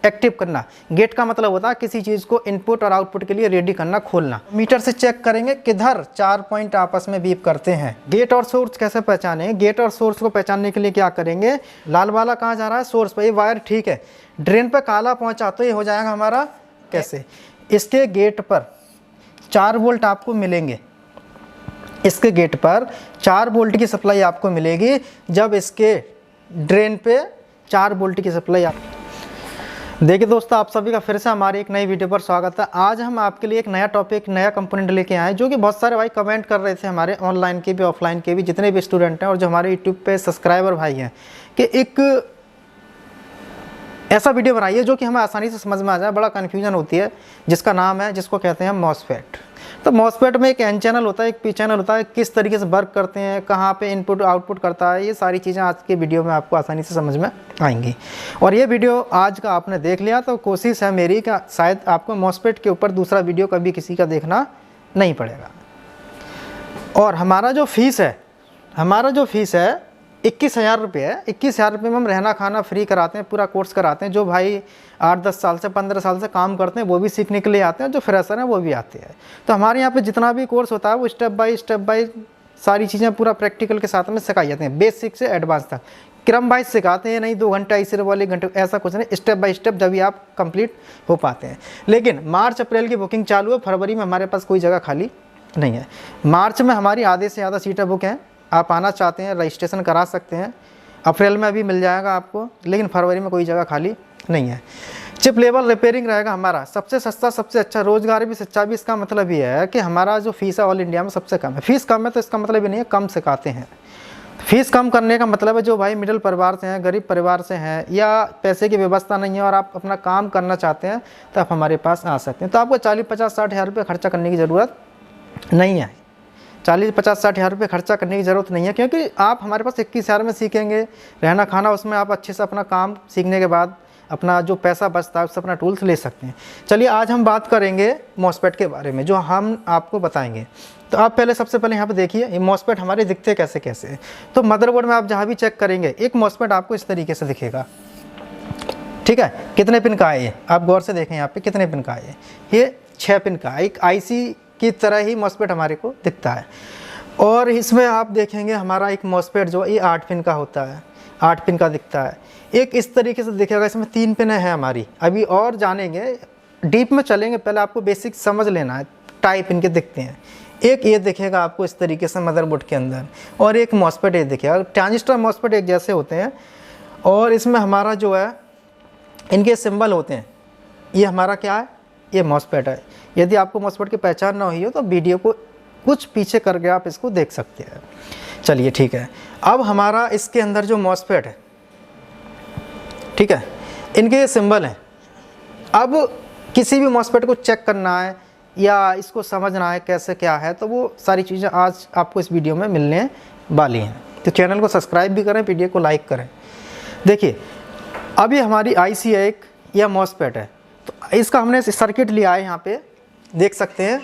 Active करना। Gate का मतलब होता है किसी चीज़ को इनपुट और आउटपुट के लिए रेडी करना, खोलना। मीटर से चेक करेंगे किधर 4 पॉइंट आपस में बीप करते हैं। गेट और सोर्स कैसे पहचानेंगे? गेट और सोर्स को पहचानने के लिए क्या करेंगे, लाल वाला कहाँ जा रहा है, सोर्स पर, ये वायर ठीक है, ड्रेन पर काला पहुँचा तो ये हो जाएगा हमारा कैसे, इसके गेट पर 4 वोल्ट आपको मिलेंगे, इसके गेट पर 4 वोल्ट की सप्लाई आपको मिलेगी जब इसके ड्रेन पे 4 वोल्ट की सप्लाई आप। देखिए दोस्तों, आप सभी का फिर से हमारी एक नई वीडियो पर स्वागत है। आज हम आपके लिए एक नया टॉपिक, नया कंपोनेंट लेके आए हैं, जो कि बहुत सारे भाई कमेंट कर रहे थे, हमारे ऑनलाइन के भी ऑफलाइन के भी जितने भी स्टूडेंट हैं और जो हमारे यूट्यूब पे सब्सक्राइबर भाई हैं, कि एक ऐसा वीडियो बनाइए जो कि हमें आसानी से समझ में आ जाए। बड़ा कन्फ्यूजन होती है, जिसका नाम है, जिसको कहते हैं मॉसफेट। तो मॉसफेट में एक एन चैनल होता है, एक पी चैनल होता है, किस तरीके से वर्क करते हैं, कहाँ पे इनपुट आउटपुट करता है, ये सारी चीज़ें आज के वीडियो में आपको आसानी से समझ में आएंगी। और ये वीडियो आज का आपने देख लिया तो कोशिश है मेरी कि शायद आपको मॉसफेट के ऊपर दूसरा वीडियो कभी किसी का देखना नहीं पड़ेगा। और हमारा जो फीस है 21,000 रुपये है। 21,000 रुपये में हम रहना खाना फ्री कराते हैं, पूरा कोर्स कराते हैं। जो भाई 8-10 साल से 15 साल से काम करते हैं वो भी सीखने के लिए आते हैं, जो फ्रेशर हैं वो भी आते हैं। तो हमारे यहाँ पे जितना भी कोर्स होता है वो स्टेप बाय सारी चीज़ें पूरा प्रैक्टिकल के साथ में सिखाई जाती हैं, बेसिक से एडवांस तक क्रम वाइज सिखाते हैं। नहीं 2 घंटा ऐसे वाले घंटे, ऐसा कुछ नहीं, स्टेप बाय स्टेप जब भी आप कंप्लीट हो पाते हैं। लेकिन मार्च अप्रैल की बुकिंग चालू है, फरवरी में हमारे पास कोई जगह खाली नहीं है। मार्च में हमारी आधे से ज़्यादा सीटें बुक हैं, आप आना चाहते हैं रजिस्ट्रेशन करा सकते हैं। अप्रैल में अभी मिल जाएगा आपको, लेकिन फरवरी में कोई जगह खाली नहीं है। चिप लेवल रिपेयरिंग रहेगा हमारा, सबसे सस्ता, सबसे अच्छा, रोजगार भी सच्चा भी। इसका मतलब ये है कि हमारा जो फीस है ऑल इंडिया में सबसे कम है। फीस कम है तो इसका मतलब ये नहीं है कम सिखाते हैं। फीस कम करने का मतलब है जो भाई मिडिल परिवार से हैं, गरीब परिवार से हैं, या पैसे की व्यवस्था नहीं है और आप अपना काम करना चाहते हैं तो आप हमारे पास आ सकते हैं। तो आपको 40-50-60 हज़ार रुपये खर्चा करने की ज़रूरत नहीं है। 40-50-60 हज़ार रुपये खर्चा करने की ज़रूरत नहीं है, क्योंकि आप हमारे पास 21,000 में सीखेंगे। रहना खाना उसमें आप अच्छे से अपना काम सीखने के बाद अपना जो पैसा बचता है उससे अपना टूल्स ले सकते हैं। चलिए आज हम बात करेंगे मॉसफेट के बारे में, जो हम आपको बताएंगे। तो आप सबसे पहले यहाँ पे देखिए ये मॉसफेट हमारे दिखते कैसे कैसे। तो मदरबोर्ड में आप जहाँ भी चेक करेंगे एक मॉसफेट आपको इस तरीके से दिखेगा, ठीक है। कितने पिन का है ये, आप गौर से देखें यहाँ पे कितने पिन का है ये 6 पिन का। एक IC की तरह ही मॉसफेट हमारे को दिखता है। और इसमें आप देखेंगे हमारा एक मॉसफेट जो ये 8 पिन का होता है, 8 पिन का दिखता है। एक इस तरीके से दिखेगा, इसमें 3 पिन है हमारी। अभी और जानेंगे, डीप में चलेंगे, पहले आपको बेसिक समझ लेना है। टाइप इनके दिखते हैं। एक ये दिखेगा आपको इस तरीके से मदरबोर्ड के अंदर, और एक मॉसफेट ये दिखेगा। ट्रांजिस्टर मॉसफेट एक जैसे होते हैं, और इसमें हमारा जो है इनके सिंबल होते हैं। ये हमारा क्या है, ये मॉसफेट है। यदि आपको मॉसफेट की पहचान ना हुई हो तो वीडियो को कुछ पीछे करके आप इसको देख सकते हैं। चलिए ठीक है, अब हमारा इसके अंदर जो मॉसफेट है, ठीक है, इनके ये सिंबल हैं। अब किसी भी मॉसफेट को चेक करना है या इसको समझना है कैसे क्या है, तो वो सारी चीज़ें आज आपको इस वीडियो में मिलने वाली हैं। तो चैनल को सब्सक्राइब भी करें, वीडियो को लाइक करें। देखिए अभी हमारी IC है एक, यह मॉसफेट है। तो इसका हमने सर्किट लिया है, यहाँ पे देख सकते हैं।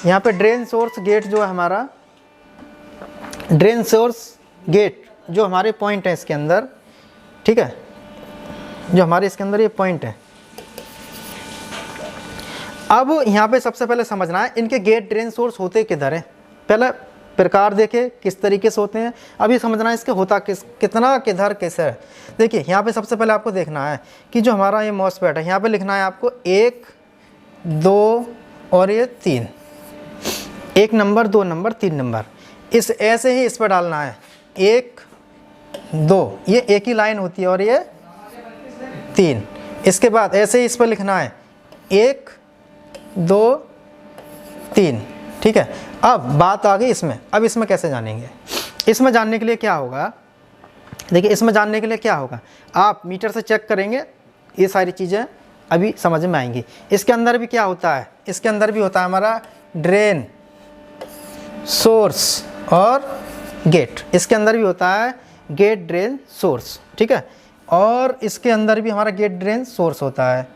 यहाँ पे ड्रेन सोर्स गेट जो है हमारा, ड्रेन सोर्स गेट जो हमारे पॉइंट है इसके अंदर, ठीक है, जो हमारे इसके अंदर ये पॉइंट है। अब यहाँ पे सबसे पहले समझना है इनके गेट ड्रेन सोर्स होते किधर हैं। पहले प्रकार देखे किस तरीके से होते हैं, अभी समझना है इसके होता कितना किधर कैसे है। देखिए यहाँ पे सबसे पहले आपको देखना है कि जो हमारा ये मॉसफेट है, यहाँ पे लिखना है आपको 1, 2 और ये 3, 1 नंबर, 2 नंबर, 3 नंबर। इस ऐसे ही इस पर डालना है 1, 2, ये एक ही लाइन होती है, और ये 3। इसके बाद ऐसे ही इस पर लिखना है 1, 2, 3, ठीक है। अब बात आ गई इसमें, अब इसमें कैसे जानेंगे। इसमें जानने के लिए क्या होगा, देखिए इसमें जानने के लिए क्या होगा, आप मीटर से चेक करेंगे, ये सारी चीज़ें अभी समझ में आएंगी। इसके अंदर भी क्या होता है, इसके अंदर भी होता है हमारा ड्रेन, सोर्स और गेट। इसके अंदर भी होता है गेट, ड्रेन, सोर्स, ठीक है। और इसके अंदर भी हमारा गेट, ड्रेन, सोर्स होता है।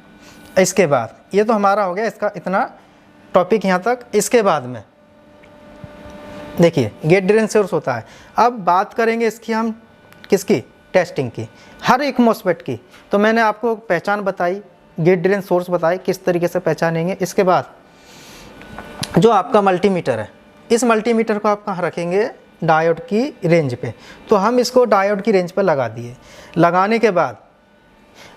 इसके बाद ये तो हमारा हो गया इसका इतना टॉपिक यहाँ तक। इसके बाद में देखिए गेट, ड्रेन, सोर्स होता है। अब बात करेंगे इसकी हम किसकी, टेस्टिंग की, हर एक मॉसफेट की। तो मैंने आपको पहचान बताई, गेट ड्रेन सोर्स बताए किस तरीके से पहचानेंगे। इसके बाद जो आपका मल्टीमीटर है, इस मल्टीमीटर को आप कहाँ रखेंगे, डायोड की रेंज पे। तो हम इसको डायोड की रेंज पे लगा दिए। लगाने के बाद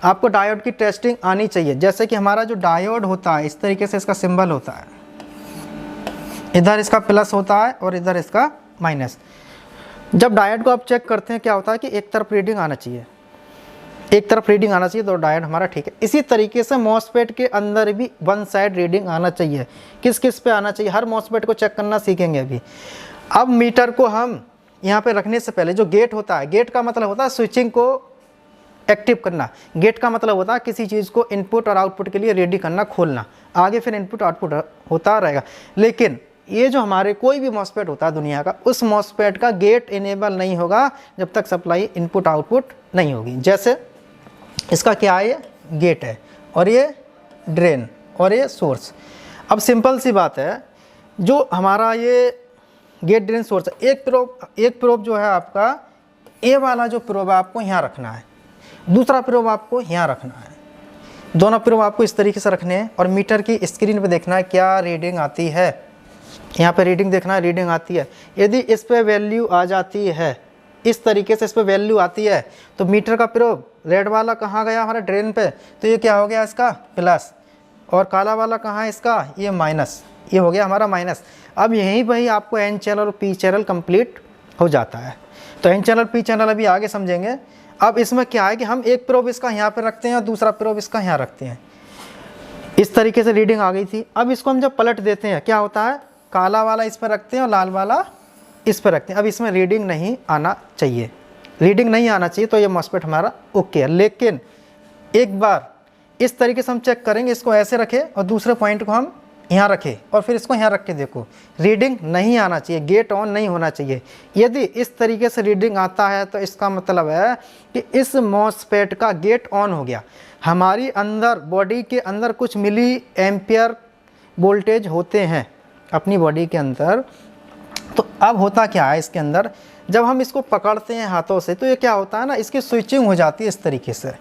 आपको डायोड की टेस्टिंग आनी चाहिए। जैसे कि हमारा जो डायोड होता है इस तरीके से इसका सिंबल होता है, इधर इसका प्लस होता है और इधर इसका माइनस। जब डायोड को आप चेक करते हैं क्या होता है कि एक तरफ रीडिंग आना चाहिए, एक तरफ रीडिंग आना चाहिए तो डायोड हमारा ठीक है। इसी तरीके से मॉसफेट के अंदर भी वन साइड रीडिंग आना चाहिए। किस किस पे आना चाहिए, हर मॉसफेट को चेक करना सीखेंगे अभी। अब मीटर को हम यहाँ पे रखने से पहले जो गेट होता है, गेट का मतलब होता है स्विचिंग को एक्टिव करना। गेट का मतलब होता है किसी चीज़ को इनपुट और आउटपुट के लिए रेडी करना, खोलना, आगे फिर इनपुट आउटपुट होता रहेगा। लेकिन ये जो हमारे कोई भी मॉसफेट होता है दुनिया का, उस मॉसफेट का गेट इनेबल नहीं होगा जब तक सप्लाई इनपुट आउटपुट नहीं होगी। जैसे इसका क्या है, ये गेट है और ये ड्रेन और ये सोर्स। अब सिंपल सी बात है, जो हमारा ये गेट ड्रेन सोर्स है, एक प्रोब जो है आपका, ए वाला जो प्रोब है आपको यहाँ रखना है, दूसरा प्रोब आपको यहाँ रखना है। दोनों प्रोब आपको इस तरीके से रखने हैं और मीटर की स्क्रीन पे देखना है क्या रीडिंग आती है। यहाँ पे रीडिंग देखना है, रीडिंग आती है। यदि इस पे वैल्यू आ जाती है, इस तरीके से इस पे वैल्यू आती है, तो मीटर का प्रोब रेड वाला कहाँ गया, हमारा ड्रेन पे, तो ये क्या हो गया इसका प्लस, और काला वाला कहाँ है इसका, ये माइनस, ये हो गया हमारा माइनस। अब यहीं पर ही आपको एन चैनल और पी चैनल कंप्लीट हो जाता है। तो एन चैनल पी चैनल अभी आगे समझेंगे। अब इसमें क्या है कि हम एक प्रोब इसका यहाँ पे रखते हैं और दूसरा प्रोब इसका यहाँ रखते हैं। इस तरीके से रीडिंग आ गई थी। अब इसको हम जब पलट देते हैं क्या होता है, काला वाला इस पर रखते हैं और लाल वाला इस पर रखते हैं। अब इसमें रीडिंग नहीं आना चाहिए, रीडिंग नहीं आना चाहिए, तो ये मॉसफेट हमारा ओके है। लेकिन एक बार इस तरीके से हम चेक करेंगे, इसको ऐसे रखें और दूसरे पॉइंट को हम यहाँ रखें और फिर इसको यहाँ रख के देखो, रीडिंग नहीं आना चाहिए, गेट ऑन नहीं होना चाहिए। यदि इस तरीके से रीडिंग आता है तो इसका मतलब है कि इस मॉसफेट का गेट ऑन हो गया। हमारी अंदर बॉडी के अंदर कुछ मिली एम्पियर वोल्टेज होते हैं अपनी बॉडी के अंदर। तो अब होता क्या है इसके अंदर, जब हम इसको पकड़ते हैं हाथों से तो ये क्या होता है ना, इसकी स्विचिंग हो जाती है। इस तरीके से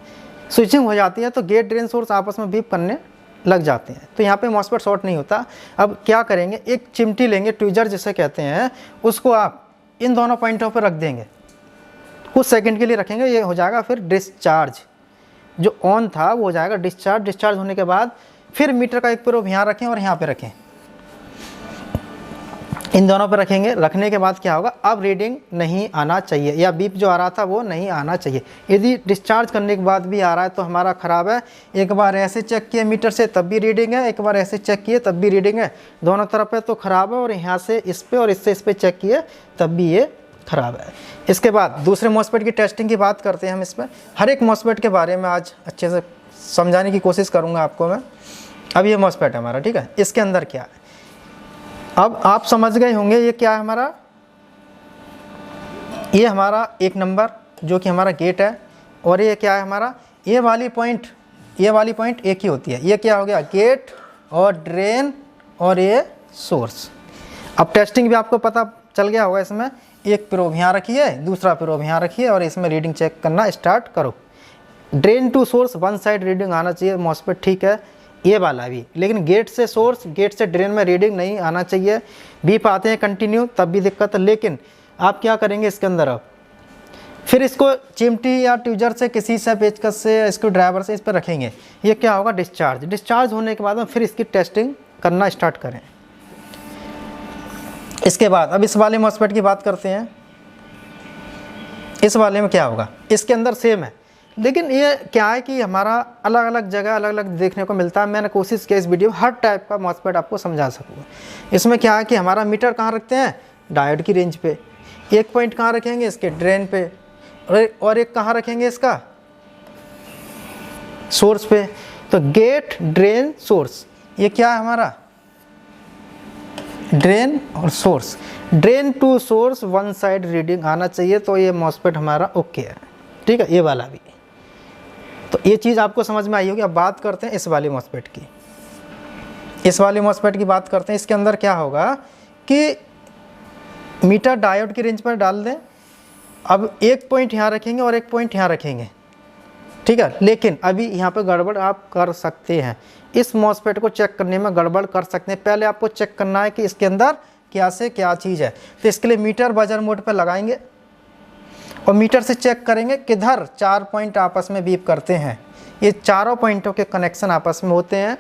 स्विचिंग हो जाती है तो गेट ड्रेन सोर्स आपस में बीप करने लग जाते हैं। तो यहाँ पे मॉसफेट शॉर्ट नहीं होता। अब क्या करेंगे, एक चिमटी लेंगे, ट्विजर जिसे कहते हैं, उसको आप इन दोनों पॉइंटों पर रख देंगे, कुछ सेकंड के लिए रखेंगे, ये हो जाएगा फिर डिस्चार्ज। जो ऑन था वो हो जाएगा डिस्चार्ज। डिस्चार्ज होने के बाद फिर मीटर का एक प्रोब यहाँ रखें और यहाँ पे रखें, इन दोनों पे रखेंगे। रखने के बाद क्या होगा, अब रीडिंग नहीं आना चाहिए, या बीप जो आ रहा था वो नहीं आना चाहिए। यदि डिस्चार्ज करने के बाद भी आ रहा है तो हमारा ख़राब है। एक बार ऐसे चेक किए मीटर से तब भी रीडिंग है, एक बार ऐसे चेक किए तब भी रीडिंग है, दोनों तरफ है तो ख़राब है। और यहाँ से इस पे और इससे इस पे चेक किए तब भी ये ख़राब है। इसके बाद दूसरे मॉसफेट की टेस्टिंग की बात करते हैं हम। इस पर हर एक मॉसफेट के बारे में आज अच्छे से समझाने की कोशिश करूँगा आपको मैं। अब ये मॉसफेट है हमारा, ठीक है, इसके अंदर क्या है अब आप समझ गए होंगे। ये क्या है हमारा, ये हमारा एक नंबर जो कि हमारा गेट है, और ये क्या है हमारा, ये वाली पॉइंट एक ही होती है। ये क्या हो गया, गेट और ड्रेन और ये सोर्स। अब टेस्टिंग भी आपको पता चल गया होगा। इसमें एक प्रोब यहाँ रखिए, दूसरा प्रोब यहाँ रखिए और इसमें रीडिंग चेक करना स्टार्ट करो। Drain to source one side reading आना चाहिए मॉसफेट, ठीक है, ये वाला भी। लेकिन गेट से सोर्स, गेट से ड्रेन में रीडिंग नहीं आना चाहिए। बीप आते हैं कंटिन्यू तब भी दिक्कत है। लेकिन आप क्या करेंगे इसके अंदर, अब फिर इसको चिमटी या ट्यूजर से, किसी से, पेचकस से, स्क्रू ड्राइवर से इस पर रखेंगे। ये क्या होगा, डिस्चार्ज। डिस्चार्ज होने के बाद में फिर इसकी टेस्टिंग करना स्टार्ट करें। इसके बाद अब इस वाले मॉसफेट की बात करते हैं। इस वाले में क्या होगा, इसके अंदर सेम है, लेकिन ये क्या है कि हमारा अलग अलग जगह अलग अलग देखने को मिलता है। मैंने कोशिश की इस वीडियो हर टाइप का मॉसफेट आपको समझा सकूँ। इसमें क्या है कि हमारा मीटर कहाँ रखते हैं, डायोड की रेंज पे। एक पॉइंट कहाँ रखेंगे, इसके ड्रेन पे, और एक कहाँ रखेंगे, इसका सोर्स पे। तो गेट ड्रेन सोर्स, ये क्या है हमारा, ड्रेन और source. Drain to source one side reading आना चाहिए, तो ये मॉसफेट हमारा ओके है, ठीक है, ये वाला भी। तो ये चीज़ आपको समझ में आई होगी। अब बात करते हैं इस वाली मॉसफेट की। इस वाली मॉसफेट की बात करते हैं। इसके अंदर क्या होगा कि मीटर डायोड की रेंज पर डाल दें। अब एक पॉइंट यहाँ रखेंगे और एक पॉइंट यहाँ रखेंगे, ठीक है। लेकिन अभी यहाँ पे गड़बड़ आप कर सकते हैं, इस मॉसफेट को चेक करने में गड़बड़ कर सकते हैं। पहले आपको चेक करना है कि इसके अंदर क्या से क्या चीज़ है। तो इसके लिए मीटर बजर मोड पर लगाएंगे और मीटर से चेक करेंगे किधर 4 पॉइंट आपस में बीप करते हैं। ये चारों पॉइंटों के कनेक्शन आपस में होते हैं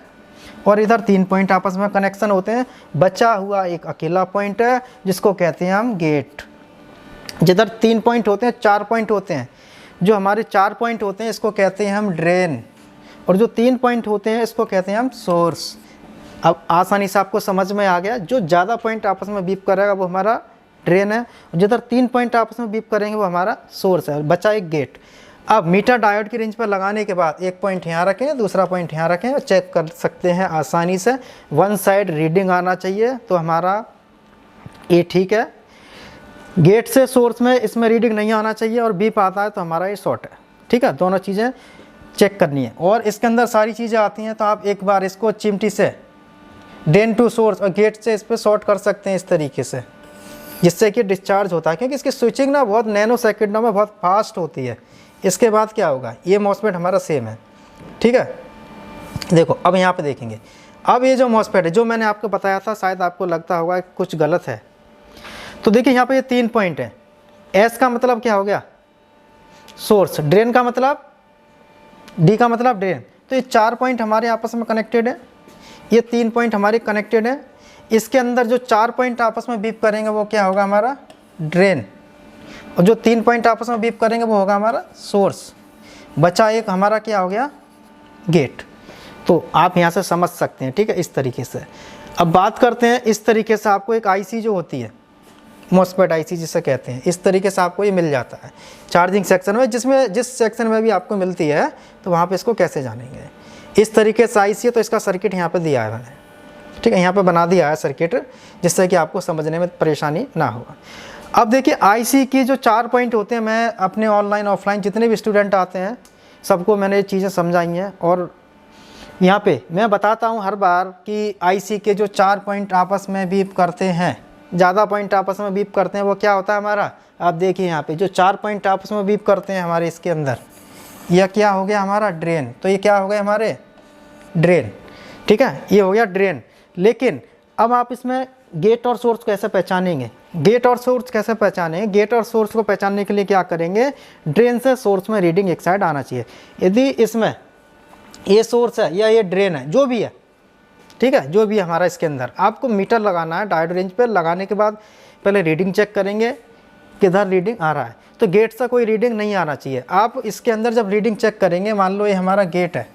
और इधर 3 पॉइंट आपस में कनेक्शन होते हैं। बचा हुआ एक अकेला पॉइंट है जिसको कहते हैं हम गेट। जिधर 3 पॉइंट होते हैं 4 पॉइंट होते हैं, जो हमारे 4 पॉइंट होते हैं इसको कहते हैं हम ड्रेन, और जो 3 पॉइंट होते हैं इसको कहते हैं हम सोर्स। अब आसानी से आपको समझ में आ गया, जो ज़्यादा पॉइंट आपस में बीप करेगा वो हमारा ड्रेन है, जिधर 3 पॉइंट आपस में बीप करेंगे वो हमारा सोर्स है। बचा एक गेट। अब मीटर डायोड की रेंज पर लगाने के बाद एक पॉइंट यहाँ रखें, दूसरा पॉइंट यहाँ रखें और चेक कर सकते हैं आसानी से। वन साइड रीडिंग आना चाहिए तो हमारा ये ठीक है। गेट से सोर्स में इसमें रीडिंग नहीं आना चाहिए और बीप आता है तो हमारा ये शॉर्ट है। ठीक है, दोनों चीज़ें चेक करनी है और इसके अंदर सारी चीज़ें आती हैं। तो आप एक बार इसको चिमटी से ड्रेन टू सोर्स और गेट से इस पर शॉर्ट कर सकते हैं इस तरीके से, जिससे कि डिस्चार्ज होता है, क्योंकि इसकी स्विचिंग ना बहुत नैनो सेकेंडों में बहुत फास्ट होती है। इसके बाद क्या होगा, ये मॉसफेट हमारा सेम है। ठीक है, देखो अब यहाँ पे देखेंगे। अब ये जो मॉसफेट है जो मैंने आपको बताया था, शायद आपको लगता होगा कि कुछ गलत है। तो देखिए यहाँ पे ये 3 पॉइंट है। एस का मतलब क्या हो गया, सोर्स। ड्रेन का मतलब, डी का मतलब ड्रेन। तो ये 4 पॉइंट हमारे आपस में कनेक्टेड है, ये 3 पॉइंट हमारे कनेक्टेड है। इसके अंदर जो 4 पॉइंट आपस में बीप करेंगे वो क्या होगा, हमारा ड्रेन, और जो 3 पॉइंट आपस में बीप करेंगे वो होगा हमारा सोर्स। बचा एक हमारा क्या हो गया, गेट। तो आप यहाँ से समझ सकते हैं। ठीक है, इस तरीके से। अब बात करते हैं, इस तरीके से आपको एक आईसी जो होती है, मॉसफेट आईसी जिसे कहते हैं, इस तरीके से आपको ये मिल जाता है चार्जिंग सेक्शन में, जिस सेक्शन में भी आपको मिलती है तो वहाँ पे इसको कैसे जानेंगे। इस तरीके से आईसी है, तो इसका सर्किट यहाँ पे दिया है मैंने। ठीक है, यहाँ पे बना दिया है सर्किट, जिससे कि आपको समझने में परेशानी ना हो। अब देखिए आईसी की जो 4 पॉइंट होते हैं, मैं अपने ऑनलाइन ऑफलाइन जितने भी स्टूडेंट आते हैं सबको मैंने ये चीज़ें समझाई हैं, और यहाँ पे मैं बताता हूँ हर बार कि आईसी के जो 4 पॉइंट आपस में बीप करते हैं, ज़्यादा पॉइंट आपस में बीप करते हैं, वो क्या होता है हमारा। आप देखिए यहाँ पे जो 4 पॉइंट आपस में बीप करते हैं हमारे इसके अंदर, यह क्या हो गया हमारा ड्रेन। तो ये क्या हो गया हमारे ड्रेन। ठीक है, ये हो गया ड्रेन। लेकिन अब आप इसमें गेट और सोर्स कैसे पहचानेंगे, गेट और सोर्स कैसे पहचानेंगे। गेट और सोर्स को पहचानने के लिए क्या करेंगे, ड्रेन से सोर्स में रीडिंग एक साइड आना चाहिए। यदि इसमें ये सोर्स है या ये ड्रेन है, जो भी है, ठीक है, जो भी हमारा इसके अंदर, आपको मीटर लगाना है डायोड रेंज पर। लगाने के बाद पहले रीडिंग चेक करेंगे किधर रीडिंग आ रहा है। तो गेट से कोई रीडिंग नहीं आना चाहिए। आप इसके अंदर जब रीडिंग चेक करेंगे, मान लो ये हमारा गेट है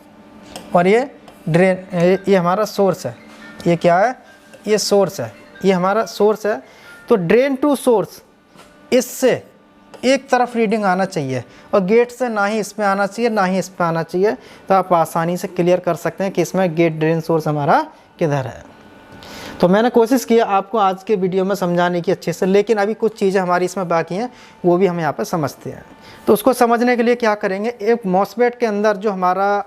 और ये ड्रेन, ये हमारा सोर्स है, ये क्या है, ये सोर्स है, ये हमारा सोर्स है। तो ड्रेन टू सोर्स इससे एक तरफ रीडिंग आना चाहिए और गेट से ना ही इसमें आना चाहिए ना ही इस पर आना चाहिए। तो आप आसानी से क्लियर कर सकते हैं कि इसमें गेट ड्रेन सोर्स हमारा किधर है। तो मैंने कोशिश की आपको आज के वीडियो में समझाने की अच्छे से, लेकिन अभी कुछ चीज़ें हमारी इसमें बाकी हैं, वो भी हम यहाँ पर समझते हैं। तो उसको समझने के लिए क्या करेंगे, एक मॉसफेट के अंदर जो हमारा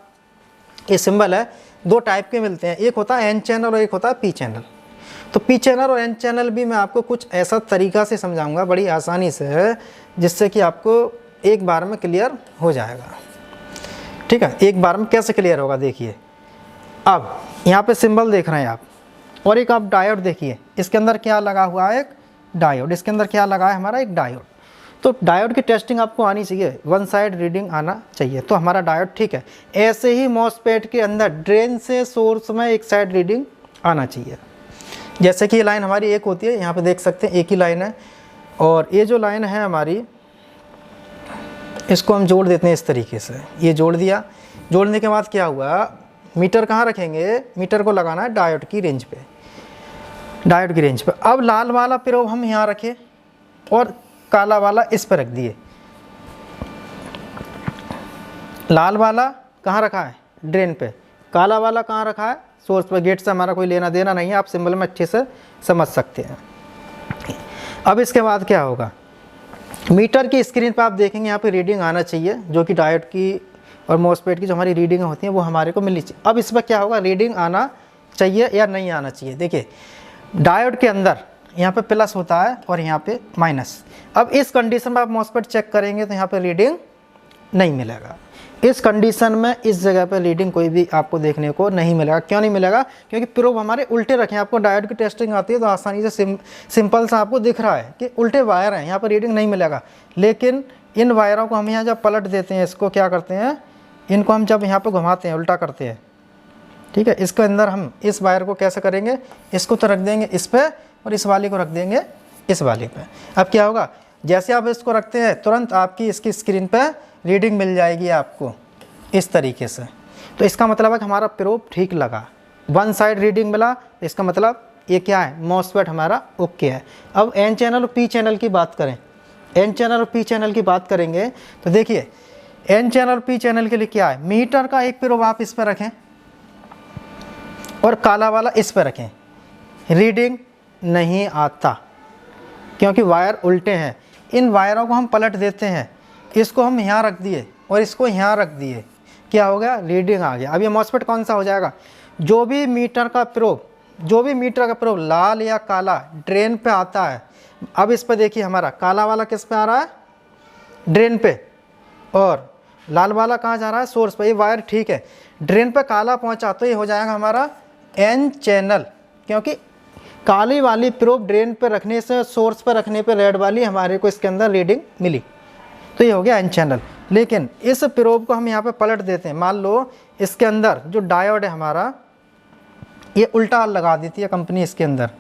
ये सिंबल है, 2 टाइप के मिलते हैं, एक होता है एन चैनल और एक होता है पी चैनल। तो पी चैनल और एन चैनल भी मैं आपको कुछ ऐसा तरीका से समझाऊंगा बड़ी आसानी से, जिससे कि आपको एक बार में क्लियर हो जाएगा। ठीक है, एक बार में कैसे क्लियर होगा, देखिए। अब यहाँ पे सिंबल देख रहे हैं आप, और एक आप डायोड देखिए, इसके अंदर क्या लगा हुआ है, एक डायोड। इसके अंदर क्या लगा है हमारा, एक डायोड। तो डायोड की टेस्टिंग आपको आनी चाहिए, वन साइड रीडिंग आना चाहिए, तो हमारा डायोड ठीक है। ऐसे ही मॉसफेट के अंदर ड्रेन से सोर्स में एक साइड रीडिंग आना चाहिए। जैसे कि ये लाइन हमारी एक होती है, यहाँ पे देख सकते हैं एक ही लाइन है, और ये जो लाइन है हमारी, इसको हम जोड़ देते हैं इस तरीके से। ये जोड़ दिया, जोड़ने के बाद क्या हुआ, मीटर कहाँ रखेंगे, मीटर को लगाना है डायोड की रेंज पे, डायोड की रेंज पे। अब लाल वाला प्रोब हम यहाँ रखे और काला वाला इस पर रख दिए। लाल वाला कहाँ रखा है, ड्रेन पे, काला वाला कहाँ रखा है, सोर्स पर। गेट से हमारा कोई लेना देना नहीं है, आप सिंबल में अच्छे से समझ सकते हैं। अब इसके बाद क्या होगा, मीटर की स्क्रीन पर आप देखेंगे यहाँ पे रीडिंग आना चाहिए, जो कि डायोड की और मॉसफेट की जो हमारी रीडिंग होती हैं वो हमारे को मिलनी चाहिए। अब इस पर क्या होगा, रीडिंग आना चाहिए या नहीं आना चाहिए। देखिए डायोड के अंदर यहाँ पे प्लस होता है और यहाँ पे माइनस। अब इस कंडीशन में आप मॉसफेट चेक करेंगे तो यहाँ पे रीडिंग नहीं मिलेगा। इस कंडीशन में इस जगह पर रीडिंग कोई भी आपको देखने को नहीं मिलेगा। क्यों नहीं मिलेगा? क्योंकि प्रोब हमारे उल्टे रखे हैं। आपको डायोड की टेस्टिंग आती है तो आसानी से सिंपल सा आपको दिख रहा है कि उल्टे वायर हैं, यहाँ पर रीडिंग नहीं मिलेगा। लेकिन इन वायरों को हम यहाँ जब पलट देते हैं, इसको क्या करते हैं, इनको हम जब यहाँ पर घुमाते हैं, उल्टा करते हैं, ठीक है, इसके अंदर हम इस वायर को कैसे करेंगे, इसको तो रख देंगे इस पर और इस वाले को रख देंगे इस वाले पे। अब क्या होगा, जैसे आप इसको रखते हैं तुरंत आपकी इसकी स्क्रीन पर रीडिंग मिल जाएगी आपको इस तरीके से। तो इसका मतलब है कि हमारा प्रोब ठीक लगा, वन साइड रीडिंग मिला, तो इसका मतलब ये क्या है, मॉसफेट हमारा ओके है। अब एन चैनल और पी चैनल की बात करें, एन चैनल और पी चैनल की बात करेंगे तो देखिए एन चैनल और पी चैनल के लिए क्या है, मीटर का एक प्रोब आप इस पर रखें और काला वाला इस पर रखें, रीडिंग नहीं आता क्योंकि वायर उल्टे हैं। इन वायरों को हम पलट देते हैं, इसको हम यहाँ रख दिए और इसको यहाँ रख दिए, क्या हो गया, रीडिंग आ गया। अब ये मॉसफेट कौन सा हो जाएगा, जो भी मीटर का प्रोब लाल या काला ड्रेन पे आता है। अब इस पर देखिए हमारा काला वाला किस पे आ रहा है, ड्रेन पे, और लाल वाला कहाँ जा रहा है, सोर्स पे। ये वायर ठीक है, ड्रेन पे काला पहुँचा तो ये हो जाएगा हमारा एन चैनल, क्योंकि काली वाली प्रोब ड्रेन पे रखने से सोर्स पे रखने पे रेड वाली हमारे को इसके अंदर रीडिंग मिली, तो ये हो गया एन चैनल। लेकिन इस प्रोब को हम यहाँ पे पलट देते हैं, मान लो इसके अंदर जो डायोड है हमारा, ये उल्टा लगा देती है कंपनी इसके अंदर।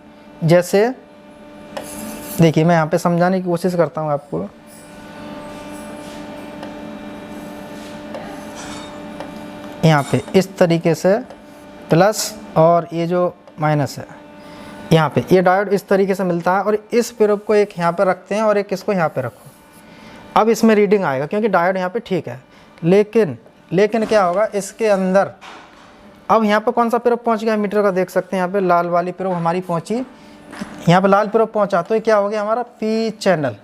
जैसे देखिए मैं यहाँ पे समझाने की कोशिश करता हूँ आपको, यहाँ पे इस तरीके से प्लस और ये जो माइनस है, यहाँ पे ये डायोड इस तरीके से मिलता है, और इस प्रोब को एक यहाँ पे रखते हैं और एक इसको यहाँ पे रखो। अब इसमें रीडिंग आएगा क्योंकि डायोड यहाँ पे ठीक है। लेकिन क्या होगा इसके अंदर, अब यहाँ पे कौन सा प्रोब पहुँच गया मीटर का, देख सकते हैं यहाँ पे लाल वाली प्रोब हमारी पहुँची, यहाँ पे लाल प्रोब पहुँचा तो ये क्या हो गया हमारा पी चैनल,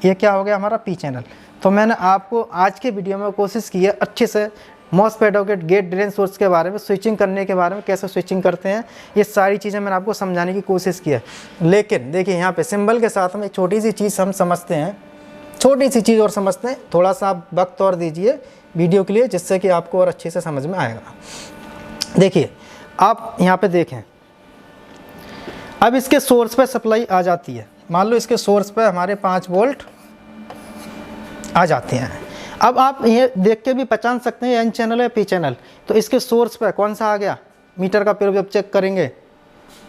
ये क्या हो गया हमारा पी चैनल। तो मैंने आपको आज के वीडियो में कोशिश की है अच्छे से मॉसफेटों के गेट ड्रेन सोर्स के बारे में, स्विचिंग करने के बारे में, कैसे स्विचिंग करते हैं, ये सारी चीज़ें मैंने आपको समझाने की कोशिश की है। लेकिन देखिए यहाँ पे सिंबल के साथ में एक छोटी सी चीज़ हम समझते हैं, छोटी सी चीज़ और समझते हैं, थोड़ा सा आप वक्त और दीजिए वीडियो के लिए, जिससे कि आपको और अच्छे से समझ में आएगा। देखिए आप यहाँ पे देखें, अब इसके सोर्स पे सप्लाई आ जाती है, मान लो इसके सोर्स पे हमारे 5 वोल्ट आ जाते हैं। अब आप ये देख के भी पहचान सकते हैं एन चैनल है पी चैनल, तो इसके सोर्स पे कौन सा आ गया, मीटर का प्रोब जब चेक करेंगे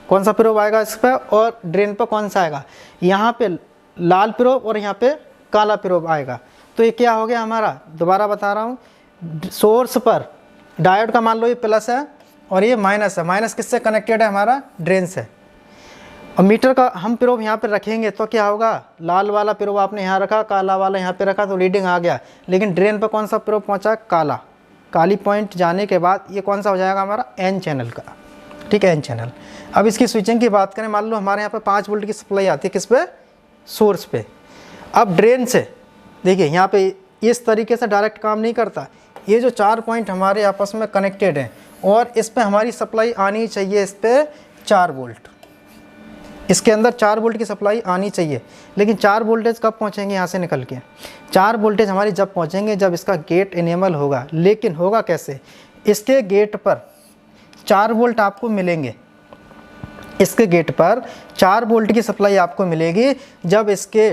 कौन सा प्रोब आएगा इस पर, और ड्रेन पर कौन सा आएगा, यहाँ पे लाल प्रोब और यहाँ पे काला प्रोब आएगा। तो ये क्या हो गया हमारा, दोबारा बता रहा हूँ, सोर्स पर डायोड का मान लो ये प्लस है और ये माइनस है, माइनस किससे कनेक्टेड है हमारा, ड्रेन से। और मीटर का हम प्रोब यहाँ पे रखेंगे तो क्या होगा, लाल वाला प्रोब आपने यहाँ रखा, काला वाला यहाँ पे रखा, तो रीडिंग आ गया। लेकिन ड्रेन पर कौन सा प्रोब पहुँचा, काला, काली पॉइंट जाने के बाद ये कौन सा हो जाएगा हमारा एन चैनल का, ठीक है, एन चैनल। अब इसकी स्विचिंग की बात करें, मान लो हमारे यहाँ पे 5 वोल्ट की सप्लाई आती है किस पे, सोर्स पे। अब ड्रेन से देखिए यहाँ पे इस तरीके से डायरेक्ट काम नहीं करता, ये जो 4 पॉइंट हमारे आपस में कनेक्टेड हैं और इस पे हमारी सप्लाई आनी चाहिए, इस पे 4 वोल्ट, इसके अंदर 4 वोल्ट की सप्लाई आनी चाहिए। लेकिन 4 वोल्टेज कब पहुंचेंगे यहाँ से निकल के, 4 वोल्टेज हमारी जब पहुंचेंगे जब इसका गेट इनेबल होगा। लेकिन होगा कैसे, इसके गेट पर 4 वोल्ट आपको मिलेंगे, इसके गेट पर 4 वोल्ट की सप्लाई आपको मिलेगी जब इसके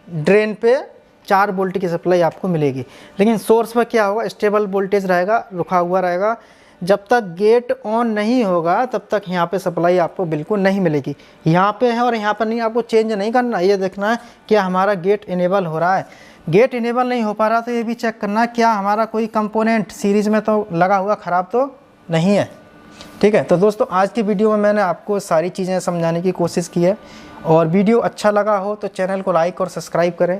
ड्रेन पे 4 वोल्ट की सप्लाई आपको मिलेगी। लेकिन सोर्स पर क्या होगा, स्टेबल वोल्टेज रहेगा, रुका हुआ रहेगा। जब तक गेट ऑन नहीं होगा तब तक यहाँ पे सप्लाई आपको बिल्कुल नहीं मिलेगी। यहाँ पे है और यहाँ पर नहीं, आपको चेंज नहीं करना, ये देखना है क्या हमारा गेट इनेबल हो रहा है। गेट इनेबल नहीं हो पा रहा तो ये भी चेक करना है क्या हमारा कोई कंपोनेंट सीरीज़ में तो लगा हुआ ख़राब तो नहीं है, ठीक है। तो दोस्तों आज की वीडियो में मैंने आपको सारी चीज़ें समझाने की कोशिश की है, और वीडियो अच्छा लगा हो तो चैनल को लाइक और सब्सक्राइब करें,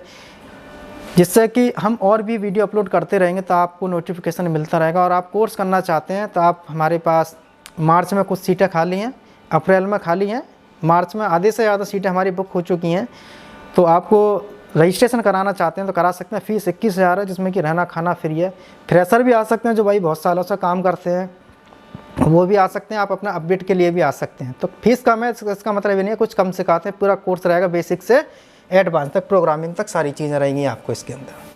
जिससे कि हम और भी वीडियो अपलोड करते रहेंगे तो आपको नोटिफिकेशन मिलता रहेगा। और आप कोर्स करना चाहते हैं तो आप, हमारे पास मार्च में कुछ सीटें खाली हैं, अप्रैल में खाली हैं, मार्च में आधे से ज़्यादा सीटें हमारी बुक हो चुकी हैं। तो आपको रजिस्ट्रेशन कराना चाहते हैं तो करा सकते हैं। फ़ीस 21,000 है, जिसमें कि रहना खाना फ्री है। फ्रेशर भी आ सकते हैं जो भाई बहुत सालों से काम करते हैं, वो भी आ सकते हैं, आप अपना अपडेट के लिए भी आ सकते हैं। तो फीस कम है इसका मतलब ये नहीं है कुछ कम सिखाते हैं, पूरा कोर्स रहेगा बेसिक से एडवांस तक, प्रोग्रामिंग तक सारी चीज़ें रहेंगी आपको इसके अंदर।